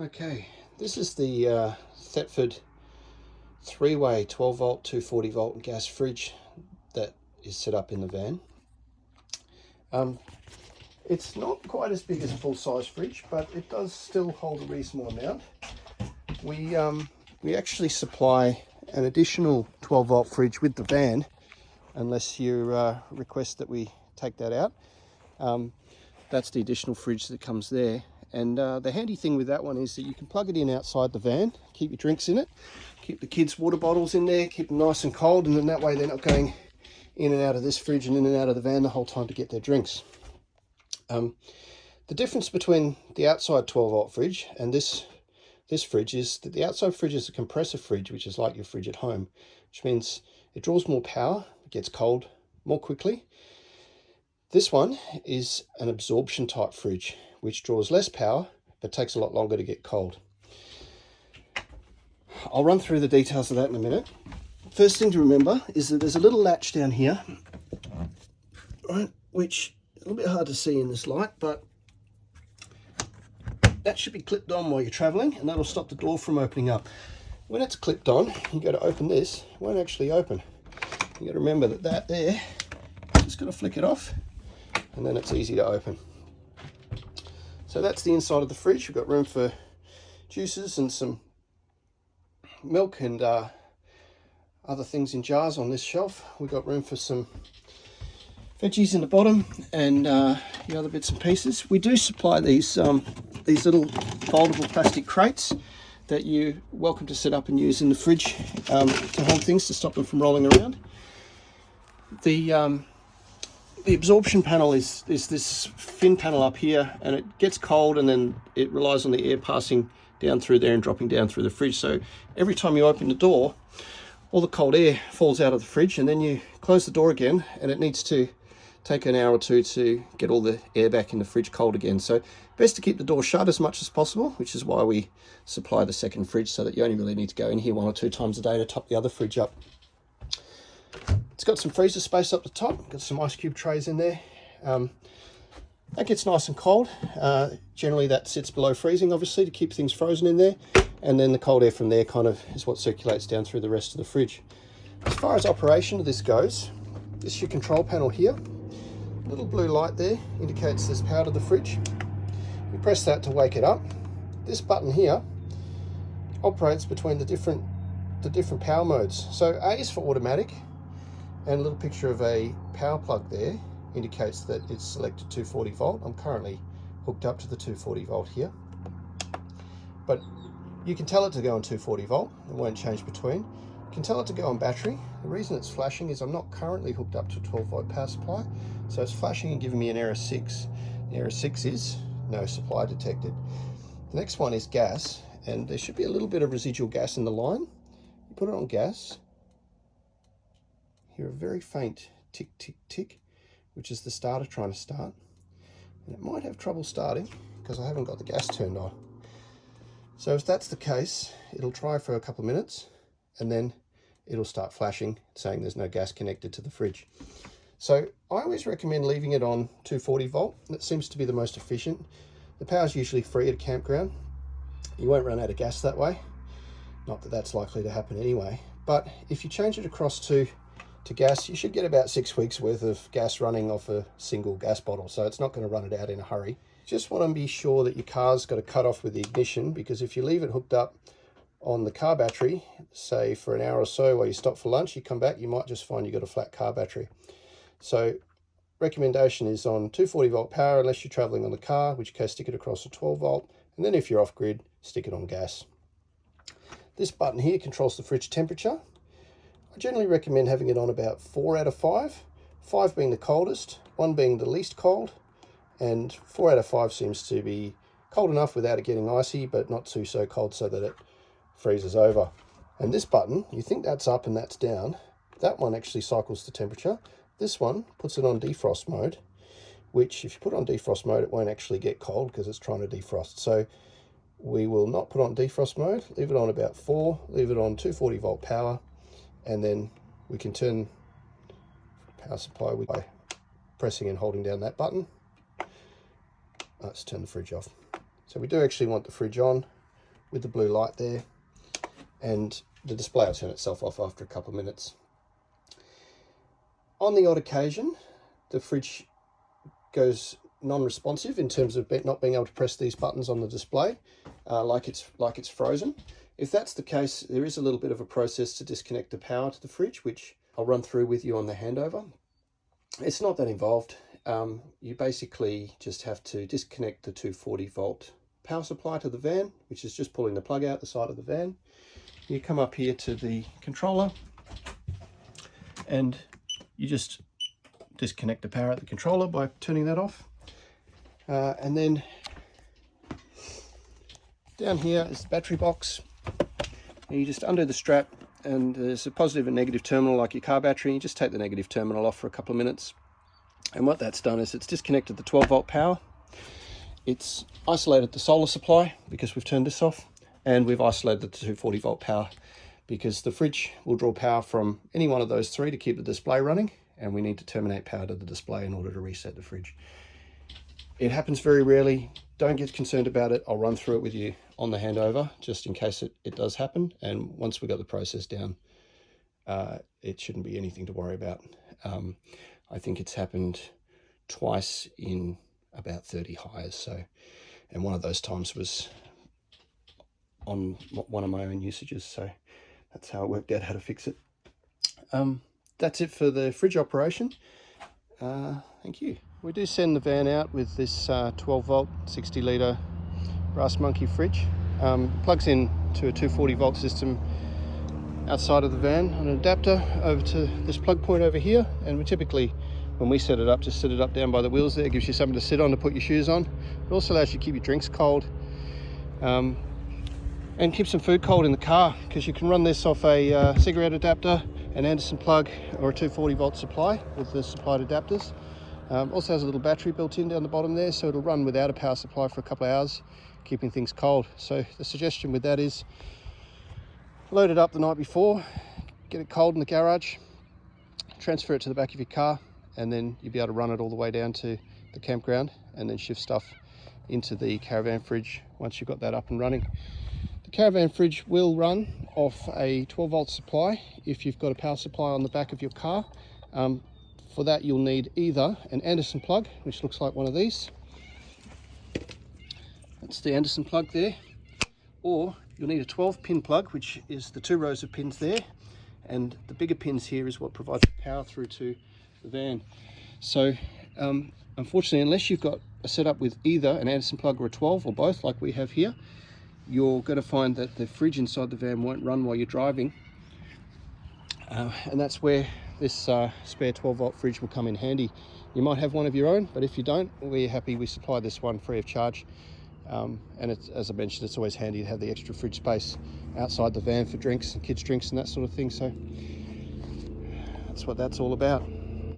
Okay, this is the Thetford 3-way 12 volt 240 volt gas fridge that is set up in the van. It's not quite as big as a full-size fridge, but it does still hold a reasonable amount. We actually supply an additional 12 volt fridge with the van, unless you request that we take that out. That's the additional fridge that comes there. And the handy thing with that one is that you can plug it in outside the van, keep your drinks in it, keep the kids' water bottles in there, keep them nice and cold, and then that way they're not going in and out of this fridge and in and out of the van the whole time to get their drinks. The difference between the outside 12 volt fridge and this fridge is that the outside fridge is a compressor fridge, which is like your fridge at home, which means it draws more power, it gets cold more quickly. This one is an absorption type fridge, which draws less power but takes a lot longer to get cold. I'll run through the details of that in a minute. First thing to remember is that there's a little latch down here, right, which is a little bit hard to see in this light, but that should be clipped on while you're traveling, and that'll stop the door from opening up. When it's clipped on, you go to open this, it won't actually open. You got to remember that there, just got to flick it off, and then it's easy to open. So that's the inside of the fridge. We've got room for juices and some milk and other things in jars on this shelf. We've got room for some veggies in the bottom and the other bits and pieces. We do supply these little foldable plastic crates that you're welcome to set up and use in the fridge to hold things to stop them from rolling around. The absorption panel is this fin panel up here, and it gets cold and then it relies on the air passing down through there and dropping down through the fridge. So every time you open the door, all the cold air falls out of the fridge, and then you close the door again and it needs to take an hour or two to get all the air back in the fridge cold again. So best to keep the door shut as much as possible, which is why we supply the second fridge, so that you only really need to go in here 1 or 2 times a day to top the other fridge up. It's got some freezer space up the top, got some ice cube trays in there. That gets nice and cold. Generally that sits below freezing, obviously, to keep things frozen in there, and then the cold air from there kind of is what circulates down through the rest of the fridge. As far as operation of this goes, this is your control panel here. Little blue light there indicates there's power to the fridge. You press that to wake it up. This button here operates between the different power modes. So A is for automatic, and a little picture of a power plug there indicates that it's selected 240 volt. I'm currently hooked up to the 240 volt here, but you can tell it to go on 240 volt. It won't change between. You can tell it to go on battery. The reason it's flashing is I'm not currently hooked up to a 12 volt power supply, so it's flashing and giving me an error 6. The error 6 is no supply detected. The next one is gas, and there should be a little bit of residual gas in the line. You put it on gas, hear a very faint tick, tick, tick, which is the starter trying to start. And it might have trouble starting because I haven't got the gas turned on. So if that's the case, it'll try for a couple of minutes and then it'll start flashing saying there's no gas connected to the fridge. So I always recommend leaving it on 240 volt. That seems to be the most efficient. The power's usually free at a campground. You won't run out of gas that way. Not that that's likely to happen anyway. But if you change it across to gas, you should get about 6 weeks worth of gas running off a single gas bottle, so it's not going to run it out in a hurry. Just want to be sure that your car's got a cut off with the ignition, because if you leave it hooked up on the car battery, say for an hour or so while you stop for lunch, you come back, you might just find you've got a flat car battery. So recommendation is on 240 volt power unless you're traveling on the car, in which case stick it across to 12 volt, and then if you're off grid, stick it on gas. This button here controls the fridge temperature. I generally recommend having it on about 4 out of 5, 5 being the coldest, 1 being the least cold, and 4 out of 5 seems to be cold enough without it getting icy, but not too so cold so that it freezes over. And this button, you think that's up and that's down, that one actually cycles the temperature. This one puts it on defrost mode, which if you put on defrost mode, it won't actually get cold because it's trying to defrost. So we will not put on defrost mode, leave it on about 4, leave it on 240 volt power, and then we can turn power supply by pressing and holding down that button. Let's turn the fridge off. So we do actually want the fridge on with the blue light there, and the display will turn itself off after a couple of minutes. On the odd occasion, the fridge goes non-responsive in terms of not being able to press these buttons on the display, like it's frozen. If that's the case, there is a little bit of a process to disconnect the power to the fridge, which I'll run through with you on the handover. It's not that involved. You basically just have to disconnect the 240 volt power supply to the van, which is just pulling the plug out the side of the van. You come up here to the controller and you just disconnect the power at the controller by turning that off. And then down here is the battery box. And you just undo the strap, and there's a positive and negative terminal like your car battery. You just take the negative terminal off for a couple of minutes. And what that's done is it's disconnected the 12 volt power. It's isolated the solar supply because we've turned this off, and we've isolated the 240 volt power because the fridge will draw power from any one of those three to keep the display running, and we need to terminate power to the display in order to reset the fridge. It happens very rarely. Don't get concerned about it. I'll run through it with you on the handover just in case it does happen, and once we got the process down, it shouldn't be anything to worry about. I think it's happened twice in about 30 hires, and one of those times was on one of my own usages, so that's how it worked out how to fix it. That's it for the fridge operation. Thank you. We do send the van out with this 12 volt 60 litre Brass Monkey fridge. Plugs in to a 240 volt system outside of the van on an adapter over to this plug point over here, and we typically, when we set it up, just set it up down by the wheels there. It gives you something to sit on to put your shoes on. It also allows you to keep your drinks cold, and keep some food cold in the car, because you can run this off a cigarette adapter, an Anderson plug, or a 240 volt supply with the supplied adapters. Also has a little battery built in down the bottom there, so it'll run without a power supply for a couple of hours, keeping things cold. So the suggestion with that is load it up the night before, get it cold in the garage, transfer it to the back of your car, and then you'll be able to run it all the way down to the campground and then shift stuff into the caravan fridge once you've got that up and running. The caravan fridge will run off a 12 volt supply if you've got a power supply on the back of your car. For that, you'll need either an Anderson plug, which looks like one of these. That's the Anderson plug there. Or you'll need a 12 pin plug, which is the 2 rows of pins there. And the bigger pins here is what provides the power through to the van. So unfortunately, unless you've got a setup with either an Anderson plug or a 12 or both like we have here, you're going to find that the fridge inside the van won't run while you're driving. And that's where this spare 12 volt fridge will come in handy. You might have one of your own, but if you don't, we're happy we supply this one free of charge. And it's, as I mentioned, it's always handy to have the extra fridge space outside the van for drinks and kids' drinks and that sort of thing. So that's what that's all about.